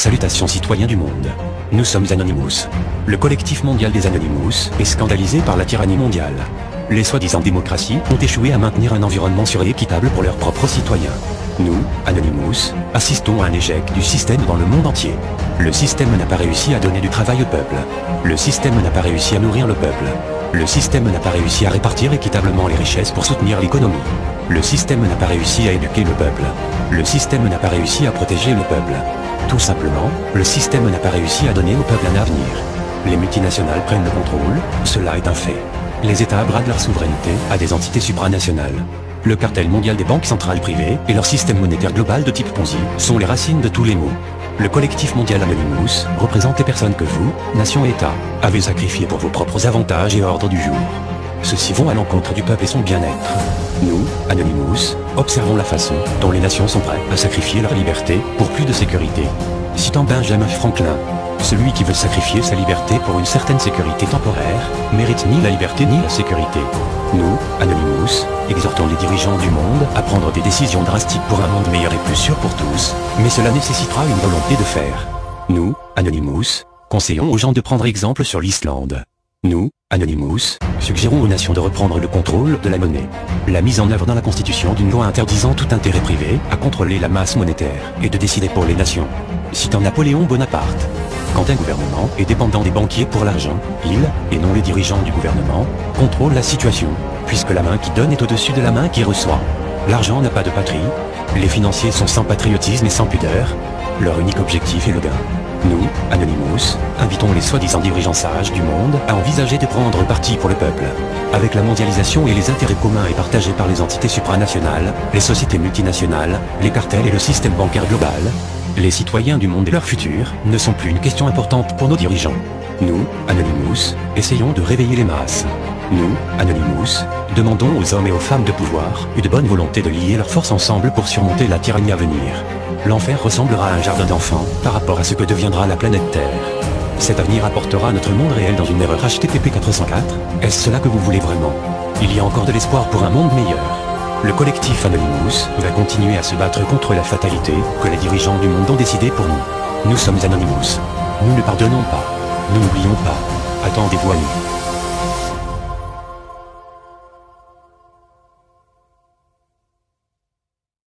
Salutations citoyens du monde. Nous sommes Anonymous. Le collectif mondial des Anonymous est scandalisé par la tyrannie mondiale. Les soi-disant démocraties ont échoué à maintenir un environnement sûr et équitable pour leurs propres citoyens. Nous, Anonymous, assistons à un échec du système dans le monde entier. Le système n'a pas réussi à donner du travail au peuple. Le système n'a pas réussi à nourrir le peuple. Le système n'a pas réussi à répartir équitablement les richesses pour soutenir l'économie. Le système n'a pas réussi à éduquer le peuple. Le système n'a pas réussi à protéger le peuple. Tout simplement, le système n'a pas réussi à donner au peuple un avenir. Les multinationales prennent le contrôle, cela est un fait. Les États bradent leur souveraineté à des entités supranationales. Le cartel mondial des banques centrales privées et leur système monétaire global de type Ponzi sont les racines de tous les maux. Le collectif mondial Anonymous représente les personnes que vous, nations et États, avez sacrifiées pour vos propres avantages et ordres du jour. Ceux-ci vont à l'encontre du peuple et son bien-être. Nous, Anonymous, observons la façon dont les nations sont prêtes à sacrifier leur liberté pour plus de sécurité. Citant Benjamin Franklin, celui qui veut sacrifier sa liberté pour une certaine sécurité temporaire, mérite ni la liberté ni la sécurité. Nous, Anonymous, exhortons les dirigeants du monde à prendre des décisions drastiques pour un monde meilleur et plus sûr pour tous, mais cela nécessitera une volonté de faire. Nous, Anonymous, conseillons aux gens de prendre exemple sur l'Islande. Nous, Anonymous, suggérons aux nations de reprendre le contrôle de la monnaie. La mise en œuvre dans la Constitution d'une loi interdisant tout intérêt privé à contrôler la masse monétaire et de décider pour les nations. Citant Napoléon Bonaparte. Quand un gouvernement est dépendant des banquiers pour l'argent, il, et non les dirigeants du gouvernement, contrôle la situation, puisque la main qui donne est au-dessus de la main qui reçoit. L'argent n'a pas de patrie, les financiers sont sans patriotisme et sans pudeur, leur unique objectif est le gain. Nous, Anonymous, invitons les soi-disant dirigeants sages du monde à envisager de prendre parti pour le peuple. Avec la mondialisation et les intérêts communs et partagés par les entités supranationales, les sociétés multinationales, les cartels et le système bancaire global, les citoyens du monde et leur futur ne sont plus une question importante pour nos dirigeants. Nous, Anonymous, essayons de réveiller les masses. Nous, Anonymous, demandons aux hommes et aux femmes de pouvoir et de bonne volonté de lier leurs forces ensemble pour surmonter la tyrannie à venir. L'enfer ressemblera à un jardin d'enfants par rapport à ce que deviendra la planète Terre. Cet avenir apportera notre monde réel dans une erreur HTTP 404. Est-ce cela que vous voulez vraiment? Il y a encore de l'espoir pour un monde meilleur. Le collectif Anonymous va continuer à se battre contre la fatalité que les dirigeants du monde ont décidé pour nous. Nous sommes Anonymous. Nous ne pardonnons pas. Nous n'oublions pas. Attendez-vous à nous.